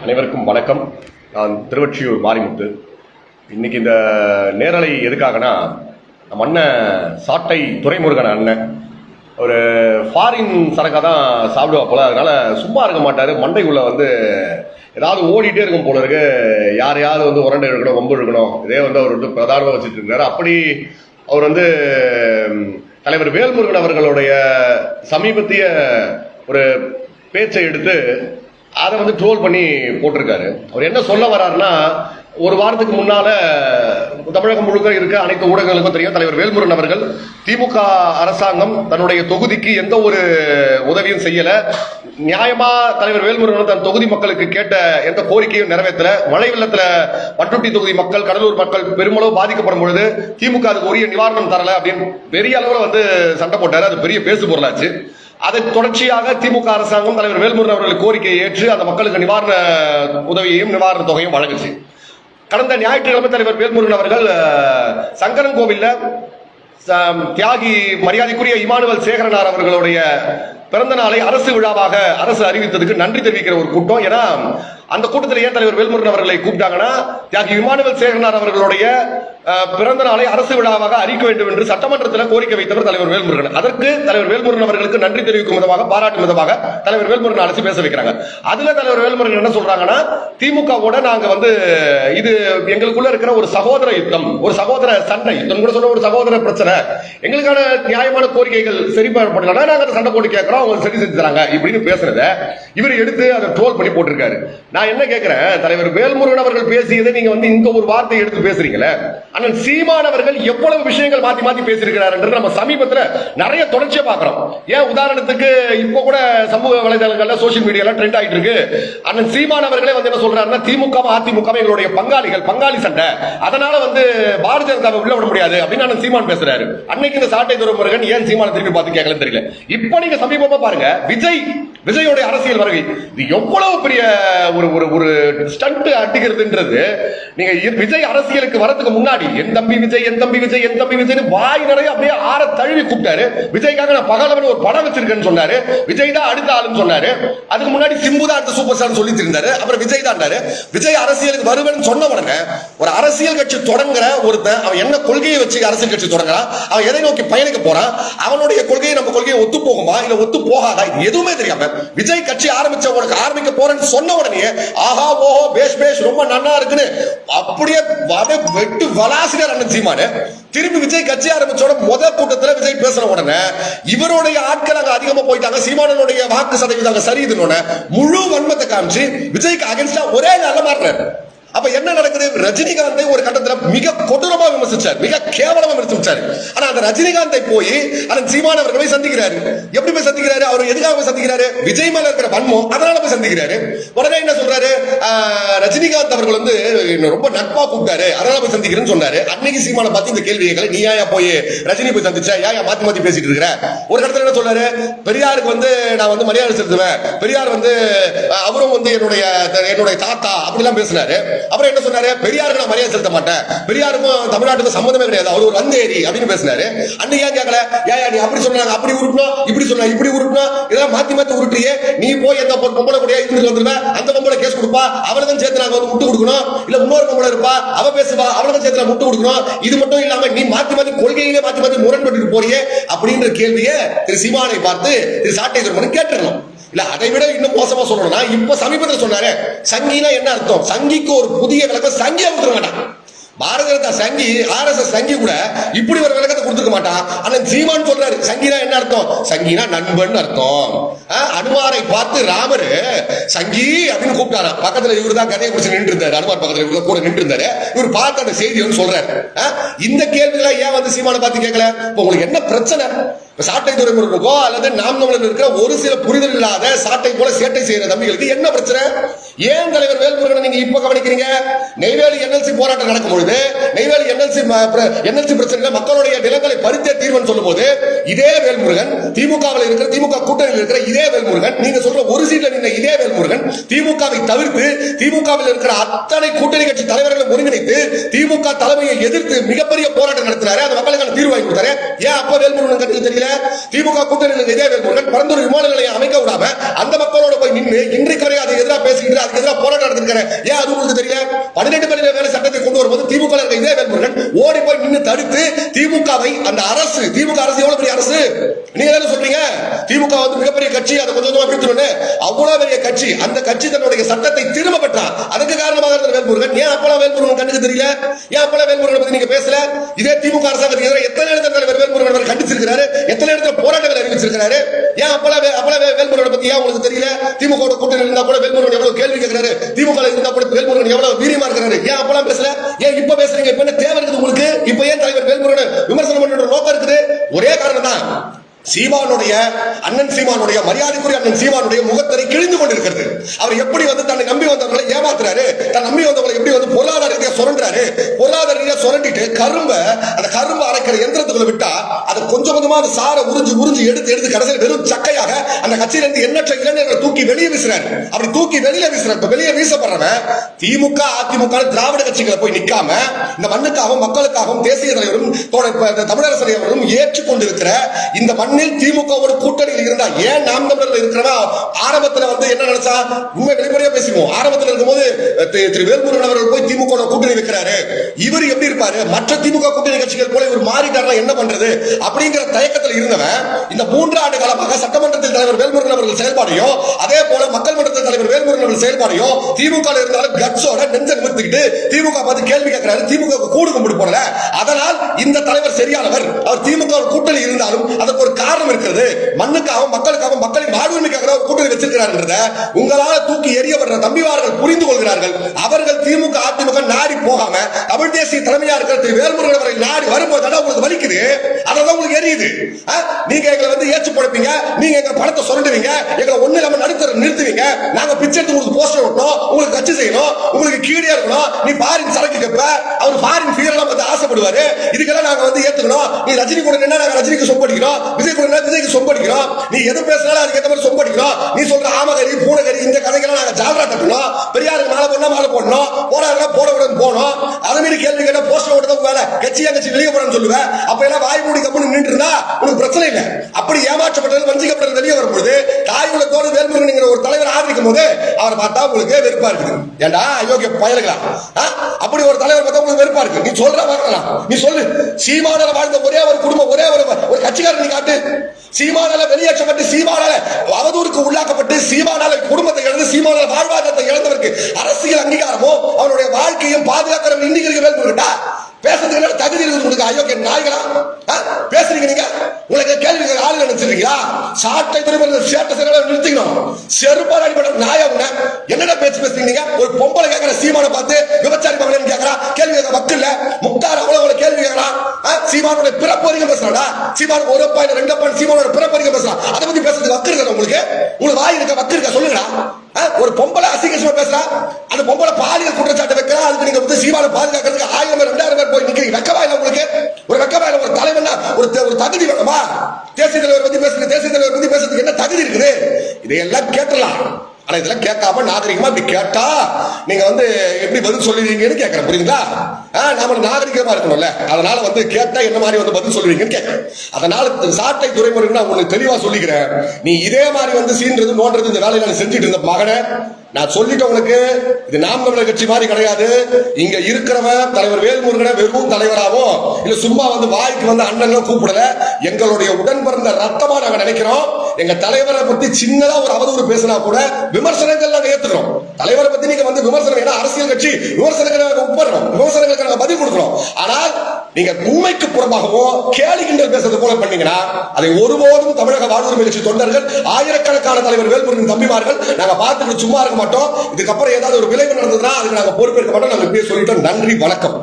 அனைவருக்கும் வணக்கம். நான் திருவொற்றியூர் மாரிமுத்து. இன்னைக்கு இந்த நேரலை எதுக்காகனா, நம்ம அண்ணன் சாட்டை துரைமுருகன் அண்ணன் ஒரு ஃபாரின் சரக்காக தான் சாப்பிடுவா போல, அதனால சும்மா இருக்க மாட்டார். மண்டைக்குள்ள ஏதாவது ஓடிட்டே இருக்கும் போல இருக்கு. யாரையாவது உரண்டை இருக்கணும், வம்பு இருக்கணும், இதே அவர் பிரதானமாக வச்சுட்டு இருக்காரு. அப்படி அவர் தலைவர் வேல்முருகன் அவர்களுடைய சமீபத்திய ஒரு பேச்சை எடுத்து அதை ட்ரோல் பண்ணி போட்டிருக்காரு. அவர் என்ன சொல்ல வர்றாருன்னா, ஒரு வாரத்துக்கு முன்னால தமிழகம் முழுக்க இருக்க அனைத்து ஊடகங்களுக்கும் தெரியும், தலைவர் வேல்முருகன் அவர்கள் திமுக அரசாங்கம் தன்னுடைய தொகுதிக்கு எந்த ஒரு உதவியும் செய்யல. நியாயமா தலைவர் வேல்முருகன் தன் தொகுதி மக்களுக்கு கேட்ட எந்த கோரிக்கையும் நிறைவேற்றல. மழை வெள்ளத்துல பட்டுட்டி தொகுதி மக்கள், கடலூர் மக்கள் பெருமளவு பாதிக்கப்படும் பொழுது திமுக அதுக்கு உரிய நிவாரணம் தரல அப்படின்னு பெரிய அளவுல சண்டை போட்டாரு. அது பெரிய பேசு பொருளாச்சு. அதை தொடர்ச்சியாக திமுக அரசாங்கம் தலைவர் வேல்முருகன் அவர்கள் கோரிக்கையை ஏற்று அந்த மக்களுக்கு நிவாரண உதவியையும் நிவாரண தொகையும் வழங்குச்சு. கடந்த ஞாயிற்றுக்கிழமை தலைவர் வேல்முருகன் அவர்கள் சங்கரன் கோவில்ல தியாகி மரியாதைக்குரிய இமானுவேல் சேகரனார் அவர்களுடைய பிறந்த நாளை அரசு விழாவாக அரசு அறிவித்ததுக்கு நன்றி தெரிவிக்கிற ஒரு கூட்டம். ஏன்னா அந்த கூட்டத்தில் ஏன் தலைவர் வேல்முருகன் அவர்களை கூப்பிட்டாங்கன்னா, தியாகி இமானுவேல் சேகரனார் அவர்களுடைய பிறந்த நாளை அரசு விழாவாக அறிவிக்க வேண்டும் என்று சட்டமன்றத்தில் கோரிக்கை வைத்தவர் தலைவர் வேல்முருகன். அதற்கு தலைவர் வேல்முருகன் அவர்களுக்கு நன்றி தெரிவிக்கும் விதமாக, பாராட்டும் விதமாக தலைவர் வேல்முருகன் அழைச்சு பேச வைக்கிறாங்க. அதுல தலைவர் வேல்முருகன் என்ன சொல்றாங்கன்னா, திமுகவோட நாங்க இது எங்களுக்குள்ள இருக்கிற ஒரு சகோதர யுத்தம், ஒரு சகோதர சண்டை, கூட சொல்ல ஒரு சகோதர பிரச்சனை, எங்களுக்கான நியாயமான கோரிக்கைகள் சரிபார்க்கப்படலன்னா நாங்க சண்டை போட்டு கேட்கிறோம், அவங்க சரி செஞ்சு தராங்க இப்படின்னு பேசுறத இவர் எடுத்து அதை ட்ரோல் பண்ணி போட்டிருக்காரு. நான் என்ன கேட்கிறேன், தலைவர் வேல்முருகன் அவர்கள் பேசியதை நீங்க இந்த ஒரு வார்த்தையை எடுத்து பேசுறீங்களே, அண்ணன் சீமான் அவர்கள் எவ்வளவு விஷயங்கள் மாத்தி மாத்தி பேசியிருக்கிறார் என்று நம்ம சமீபத்தில் நிறைய தொடர்ச்சியா பார்க்கிறோம். ஏன் உதாரணத்துக்கு இப்போ கூட சமூக வலைதளங்கள்ல சோசியல் மீடியால ட்ரெண்ட் ஆயிட்டு இருக்கு. அண்ணன் சீமான் அவர்களே என்ன சொல்றாருன்னா, திமுக அதிமுக எங்களுடைய பங்காளி சண்டை, அதனால பாரதிய ஜனதாவை உள்ள விட முடியாது அப்படின்னு அண்ணன் சீமான் பேசுறாரு. அன்னைக்கு இந்த சாட்டை துரைமுருகன் ஏன் சீமான திருப்பி பார்த்து கேட்கலன்னு தெரியல. இப்ப நீங்க சமீபமா பாருங்க, விஜயோட அரசியல் வருகை, இது எவ்வளவு பெரிய ஒரு ஸ்டண்ட் அடிக்கிறதுன்றது. நீங்க விஜய் அரசியலுக்கு வரதுக்கு முன்னாடி என் தம்பி விஜய், என் தம்பி விஜய், என் தம்பி விஜய் வாய் நிறைய அப்படியே ஆற தழுவி கூப்பிட்டாரு. விஜய்க்காக நான் பகலவன் ஒரு படம் வச்சிருக்கேன்னு சொன்னாரு. விஜய் தான் அடுத்த ஆளுன்னு சொன்னாரு. அதுக்கு முன்னாடி சிம்பு தான் அடுத்த சூப்பர் ஸ்டார் சொல்லிட்டு இருந்தாரு. அப்புறம் விஜய் தான். விஜய் அரசியலுக்கு வருவேன்னு சொன்ன உடனே ஒரு அரசியல் கட்சி தொடங்குற ஒருத்தன், அவன் என்ன கொள்கையை வச்சு அரசியல் கட்சி தொடங்குறான், அவன் எதை நோக்கி பயணிக்க போறான், அவனுடைய கொள்கையை நம்ம கொள்கையை ஒத்து போகுமா இல்ல ஒத்து போகாதா எதுவுமே தெரியாம விஜய் கட்சி ஆரம்பிக்க போறேன்னு சொன்ன உடனே ஆஹா ஓஹோ பேஷ் பேஷ் ரொம்ப நல்லா இருக்குன்னு அப்படியே வெட்டு வலாசிரியர் அண்ணன் சீமானு திரும்பி விஜய் கட்சி ஆரம்பிச்சோட முதல் கூட்டத்தில் விஜய் பேசுற உடனே இவருடைய ஆட்கள் அங்க அதிகமா போயிட்டாங்க, சீமானனுடைய வாக்கு சதவீதம் சரியுதுன்னு முழு வன்மத்தை காமிச்சு விஜய்க்கு அகென்ஸ்டா ஒரே நல்ல மாறுறாரு. அப்ப என்ன நடக்குது, ரஜினிகாந்தை ஒரு கட்டத்தில் மிக கொடூரமா விமர்சிச்சார், மிக கேவலமா விமர்சிச்சார். ஆனா அந்த ரஜினிகாந்தை போய் அந்த சீமான் அவர்களை சந்திக்கிறாரு. எப்படி போய் சந்திக்கிறாரு, அவர் எதுக்காக போய் சந்திக்கிறாரு, விஜய் மேல இருக்கிற வன்மம், அதனால போய் சந்திக்கிறாரு. உடனே என்ன சொல்றாரு, ரஜினிகாந்த் அவர்கள் ரொம்ப நட்பா கூப்பிட்டாரு, அதனால போய் சந்திக்கிறேன்னு சொன்னாரு. அன்னைக்கு சீமான பார்த்து இந்த கேள்விகளை நீ ஏன் போய் ரஜினி போய் சந்திச்ச, ஏன் மாத்தி மாத்தி பேசிட்டு இருக்கிற. ஒரு இடத்துல என்ன சொல்றாரு, பெரியாருக்கு நான் மரியாதை செலுத்துவேன், பெரியார் அவரும் என்னுடைய தாத்தா அப்படிலாம் பேசினாரு. அப்புறம் என்ன சொன்னாரு, பெரியாருக்கு நான் மரியாதை செலுத்த மாட்டேன், பெரியாருக்கும் தமிழ்நாட்டுக்கு சம்பந்தமே கிடையாது, அவர் ஒரு வந்தேரி அப்படின்னு பேசினாரு. அன்னைக்கு ஏன் கேட்கல, ஏன் நீ அப்படி சொன்னாங்க அப்படி உருட்டணும், இப்படி சொன்னா இப்படி உருட்டணும், இதெல்லாம் மாத்தி மாத்தி உருட்டியே நீ போய் எந்த பொம்பளை கூட இருந்து வந்துருவேன், அந்த பொம்பளை கேஸ் கொடுப்பா, அவளுக்கும் சேர்த்து நாங்க முட்டு கொடுக்கணும், இல்ல இன்னொரு பொம்பளை இருப்பா அவ பேசுவா, அவளுக்கும் சேர்த்து முட்டு கொடுக்கணும். இது மட்டும் இல்லாம நீ மாத்தி மாத்தி கொள்கையிலே மாத்தி மாத்தி முரண்பட்டு போறியே அப்படின்ற கேள்வியை திரு சீமானை பார்த்து திரு சாட்டை துரைமுருகன் கேட்டுருக்கணும். இல்ல அதை விட இன்னும் மோசமா சொல்லணும்னா, இப்ப சமீபத்தில் சொன்னாரு சங்கினா என்ன அர்த்தம், சங்கிக்கு ஒரு புதிய விளக்கம் சங்கியா கொடுத்துட மாட்டான். பாரதிய ஜனதா சங்கி, ஆர்எஸ்எஸ் சங்கி கூட இப்படி ஒரு விளக்கத்தை கொடுத்துக்க மாட்டான். ஆனா சீமான் சொல்றாரு சங்கினா என்ன அர்த்தம், சங்கினா நண்பன் அர்த்தம். அனுமாரை பார்த்து ராமர் சங்கி அப்படின்னு கூப்பிட்டாரா, பக்கத்துல இவரு தான் கதையை குறிச்சு நின்று இருந்தாரு, அனுமார் பக்கத்துல இவரு கூட நின்று இருந்தாரு. இவர் பார்த்து அந்த செய்தி சொல்றாரு. இந்த கேள்விகளை ஏன் சீமானை பார்த்து கேட்கல, உங்களுக்கு என்ன பிரச்சனை, சாட்டை துரைமுருகனுக்கோ அல்லது நாம் தமிழர் இருக்கிற ஒரு சில புரிதல் இல்லாத சாட்டை போல சேட்டை செய்யற தம்பிகளுக்கு என்ன பிரச்சனை, ஏன் தலைவர் வேல்முருகனை நீங்க இப்ப கவனிக்கிறீங்க. நெய்வேலி என்எல்சி போராட்டம் நடக்கும் பொழுது, நெய்வேலி என்எல்சி பிரச்சனை மக்களுடைய நிலங்களை பறித்தே தீர்வுன்னு சொல்லும் போது இதே வேல்முருகன், திமுகவில் இருக்கிற திமுக கூட்டணியில் இருக்கிற இதே வேல்முருகன், நீங்க சொல்ற ஒரு சீட்ல நின்ற இதே வேல்முருகன் திமுகவை தவிர்த்து திமுகவில் இருக்கிற அத்தனை கூட்டணி கட்சி தலைவர்களை ஒருங்கிணைத்து திமுக தலைமையை எதிர்த்து மிகப்பெரிய போராட்டம் நடத்தினாரு, அந்த மக்களுக்கான தீர்வு வாங்கி கொடுத்தாரு. ஏன் அப்ப வேல்முருகன் கட்சி தெரியல, திமுக கூட்டணியில் இதே வேல்முருகன் பரந்தூர் விமான நிலையம் அமைக்க விடாம அந்த மக்களோட போய் நின்று இன்றைக்கு வரை அதை எதிராக பேசி என்று அதுக்கு எதிராக போராட்டம் நடத்திருக்காரு. ஏன் அது உங்களுக்கு தெரியல? 12 மணி நேர வேலை சட்டத்தை கொண்டு வரும்போது திமுக இருக்க இதே வேல்முருகன் ஓடி போய் நின்று தடுத்து திமுகவை, அந்த அரசு, திமுக அரசு எவ்வளவு பெரிய அரசு நீங்க தானே சொல்றீங்க, திமுக வந்து மிகப்பெரிய கட்சி, அதை கொஞ்சம் கொஞ்சமா பிரித்துறோம், அவ்வளவு பெரிய கட்சி, அந்த கட்சி தன்னுடைய சட்டத்தை திரும்ப பெற்றான். அதுக்கு காரணமாக இருந்த வேல்முருகன். ஏன் அப்பெல்லாம் வேல்முருகன் கண்ணுக்கு தெரியல? ஏன் அப்பெல்லாம் வேல்முருகன் பத்தி நீங்க பேசல? இதே திமுக அரசாங்கத்துக்கு எதிராக எத்தனை இடத்துல வேல்முருகன் கண்டிச்சிருக்காரு, எத்தனை இடத்துல போராட்டங்கள் அறிவிச்சிருக்காரு. ஏன் அப்பெல்லாம் வேல்முருகன் பத்தி ஏன் உங்களுக்கு தெரியல? திமுக கூட்டணி இருந்தா கூட வேல்முருகன் எவ்வளவு கேள்வி கேட்கிறாரு, திமுக இருந்தா கூட வேல்முருகன் எவ்வளவு வீரியமா இருக்கிறாரு. ஏன் அப்பெல்லாம் பேசல? ஏன் இப்ப பேசுறீங்க? இப்ப என்ன தேவை இருக்குது உங்களுக்கு? இப்ப ஏன் தலைவர் வேல்முருகன் விமர்சனம் பண்ற நோக்கம் இருக்குது? ஒரே காரணம் தான், சீமானுடைய, அண்ணன் சீமானுடைய, மரியாதைக்குரிய அண்ணன் சீமானுடைய முகத்திரை கிழிந்து கொண்டிருக்கிறது. அவர் எப்படி வந்து தன்னை நம்பி வந்தவர்களை ஏமாத்துறாரு, தன் நம்பி வந்தவர்களை எப்படி வந்து பொருளாதார ரீதியா சுரண்டாரு, பொருளாதார ரீதியா சுரண்டிட்டு அந்த கரும்பு அரைக்கிற எந்திரத்துக்குள்ள விட்டா அதை கொஞ்சம் கொஞ்சமா அந்த சாரை உறிஞ்சு எடுத்து கடைசியில் வெறும் சக்கையாக அந்த கட்சியில இருந்து எண்ணற்ற இளைஞர்களை தூக்கி வெளியே வீசுறாரு. அப்படி தூக்கி வெளியே வீசுறாரு. வெளியே வீசப்படுறவன் திமுக, அதிமுக, திராவிட கட்சிகளை போய் நிக்காம இந்த மண்ணுக்காகவும் மக்களுக்காகவும் தேசிய தலைவரும் தமிழரசு தலைவரும் ஏற்றுக்கொண்டிருக்கிற இந்த மண்ணில் திமுகவோட கூட்டணியில் இருந்தா, ஏன் நாம் தமிழர்ல இருக்கிறவா ஆரம்பத்தில் வந்து என்ன நினைச்சா, உண்மை வெளிப்படையா பேசுவோம், ஆரம்பத்தில் இருக்கும்போது திரு வேல்முருகன் அவர்கள் போய் திமுக கூட்டணி வைக்கிறாரு, இவர் எப்படி இருப்பாரு, மற்ற திமுக கூட்டணி கட்சிகள் போல இவர் மாறிட்டாரா என்ன பண்றது அப்படிங்கிற தயக்கத்தில் இருந்தவன் இந்த 3 ஆண்டு காலமாக சட்டமன்றத்தில் தலைவர் வேல்முருகன் அவர்கள் செயல்பாடையும், அதே போல மக்கள் மன்றத்தில் தலைவர் வேல்முருகன் அவர்கள் செயல்பாடையும், திமுக இருந்தாலும் கட்சோட நெஞ்ச நிமிர்த்திக்கிட்டு திமுக பார்த்து கேள்வி கேட்கிறாரு, திமுக கூடு கும்பிடு போடல. அதனால் இந்த தலைவர் சரியானவர், அவர் திமுக கூட்டணி இருந்தாலும் அதற்கு ஒரு காரணம் இருக்கிறது, மண்ணுக்காகவும் மக்களுக்காகவும் மக்களின் வாழ்வுரிமைக்காக கூட்டணி வச்சிருக்கிறார். உங்களால் தூக்கி எறியப்படுற தம்பிவார்கள் புரிந்து கொள்கிறார்கள். அவர்கள் திமுக அதிமுக நாடி போகாம தமிழ் தேசிய தலைமையா இருக்கிற வேல்முருகன் அவரை நாடி வரும்போது உங்களுக்கு வலிக்குது, அதான் உங்களுக்கு எரியுது. நீங்க எங்களை வந்து ஏச்சு போடுப்பீங்க, நீங்க எங்க பணத்தை சுரண்டுவீங்க, எங்களை ஒண்ணு இல்லாம நிறுத்துவீங்க, நாங்க பிச்சை எடுத்து உங்களுக்கு போஸ்டர் ஓட்டணும், உங்களுக்கு கட்சி செய்யணும், உங்களுக்கு கீழே இருக்கணும், நீ ஃபாரின் சரக்கு கேப்ப, அவர் ஃபாரின் ஃபீர் எல்லாம் வந்து ஆசைப்படுவாரு, இதுக்கெல்லாம் நாங்க வந்து ஏத்துக்கணும், நீ ரஜினி கூட நின்னா நாங்க ரஜினிக்கு சொம்படிக்கிறோம், விஜய் கூட விஜய்க்கு சொம்படிக்கிறோம், நீ எது பேசினாலும் அதுக்கு ஏற்ற மாதிரி சொம்படிக்கிறோம், நீ சொல்ற ஆமகரி பூனகரி இந்த கதைகள்லாம் நாங்க ஜாலரா தட்டணும், பெரியாருக்கு மாலை போடணும், மாலை போடணும், போராடுறா போட விட போனோம், அதை மீறி கேள்வி கேட்டா போஸ்டர் ஓட்டதான் வேலை, கட்சி வெளியே போறன்னு சொல்லுவேன். அப்ப எல்லாம் வாய் மூடி கம்முன்னு நின்று இருந்தா உனக்கு பிரச்சனை இல்லை. அப்படி ஏமாற்றப்பட்டது வஞ்சிக்கப்பட்டது வெளியே வரும்போது தாய் உலகத்தோடு வேல்முருகன் ஒரு தலைவர் ஆதரிக்கும் போது அவரை பார்த்தா உங்களுக்கு வெறுப்பா இருக்குது. ஏண்டா அயோக்கிய பயலுங்களா, அப்படி ஒரு தலைவர் பார்த்தா உங்களுக்கு வெறுப்பா இருக்கு. நீ சொல்ற வரலாம், நீ சொல்லு, சீமானால வாழ்ந்த ஒரே ஒரு குடும்பம், ஒரே ஒரு கட்சிக்காரன் நீ காட்டு. சீமானால வெளியேற்றப்பட்டு, சீமானால அவதூறுக்கு உள்ளாக்கப்பட்டு, சீமானால குடும்பத்தை இழந்து, சீமானால வாழ்வாதாரத்தை இழந்தவருக்கு அரசியல் அங்கீகாரமோ அவனுடைய வாழ்க்கையும் பாதுகாக்கிற இன்னைக்கு வேல்முருகன்டா பேசுறதுக்கு தகுதி இருக்குது உங்களுக்கு? அயோக்கிய நாய்களா பேசுறீங்க நீங்க? உங்களுக்கு கேள்வி ஆளு நினைச்சிருக்கீங்களா? சாட்டை திரும்ப சேட்டை நிறுத்திக்கணும், செருப்பால் அடிப்பட்ட நாய என்னடா பேச்சு பேசுறீங்க? ஒரு பொம்பளை கேட்கிற சீமானை பார்த்து விபச்சாரி மகன் கேட்கறா, கேள்வி கேட்க மக்கள் முக்தார் அவ்வளவு கேள்வி கேட்கறான். சீமானோட பிறப்பு வரைக்கும் பேசுறாடா, சீமானுக்கு 1 பாயிண்ட் 2 பாயிண்ட் சீமானோட பிறப்பு வரைக்கும் பேசுறான். அதை பத்தி பேசுறதுக்கு வக்கு இருக்கா உங்களுக்கு? உங்களுக்கு வாய் இருக்க வக்கு இருக்கா சொல்லுங்கடா. ஒரு பொம்பளை அசிங்கமா பேசுறா, அந்த பொம்பளை பாலியல் குற்றச்சாட்டு வைக்கிறா, அதுக்கு நீங்க வந்து சீமானை பாதுகாக்கிறதுக்கு 1000 பேர் 2000 பேர் போய் நிக்கிறீங்க. வெக்கமா இல்ல உங்களுக்கு? ஒரு வெக்கமா இல்ல? ஒரு தலைவனா ஒரு தகுதி வேணுமா? தேசிய தலைவர் பத்தி பேசுறது, தேசிய தலைவர் பத்தி பேசுறதுக்கு என்ன தகுதி இருக்குது? இதையெல்லாம் கேட்டலாம். ஆனா இதெல்லாம் கேட்காம நாகரிகமா இப்படி கேட்டா நீங்க வந்து எப்படி பதில் சொல்லுவீங்கன்னு கேட்கறேன். புரியுங்களா? நாம நாகரிகமா இருக்கணும்ல, அதனால வந்து கேட்டா என்ன மாதிரி வந்து பதில் சொல்லுவீங்கன்னு கேட்கறேன். அதனால சாட்டை துறைமுறை நான் உங்களுக்கு தெளிவா சொல்லிக்கிறேன். நீ இதே மாதிரி வந்து சீன்றது நோன்றது இந்த வேலையை நான் செஞ்சுட்டு இருந்த மகனை நான் சொல்லிட்டேன் உங்களுக்கு. இது நாம் தமிழர் கட்சி மாதிரி கிடையாது. இங்க இருக்கிறவன் தலைவர் வேல்முருகனை வெறும் தலைவராகவும் இல்ல சும்மா வந்து வாய்க்கு வந்து அண்ணன் கூப்பிடல, எங்களுடைய உடன் பிறந்த ரத்தமா நாங்க நினைக்கிறோம். எங்க தலைவரை பத்தி சின்னதா ஒரு அவதூறு பேசினா கூட விமர்சனங்கள் நாங்க ஏத்துக்கிறோம். தலைவரை பத்தி நீங்க வந்து விமர்சனம், ஏன்னா அரசியல் கட்சி விமர்சனங்களுக்கு உட்படுறோம், விமர்சனங்களுக்கு நாங்க பதில் கொடுக்கிறோம். ஆனால் நீங்க உண்மைக்கு புறமாகவோ கேலி கிண்டல் பேசுறது போல பண்ணீங்கன்னா அதை ஒருபோதும் தமிழக வாழ்வுரிமை கட்சி தொண்டர்கள், ஆயிரக்கணக்கான தலைவர் வேல்முருகன் தம்பிமார்கள் நாங்க பார்த்துட்டு சும்மா இருக்க மாட்டோம். இதுக்கப்புறம் ஏதாவது ஒரு விளைவு நடந்ததுன்னா அதுக்கு நாங்க பொறுப்பேற்க மாட்டோம். நாங்க இப்படியே சொல்லிட்டோம். நன்றி, வணக்கம்.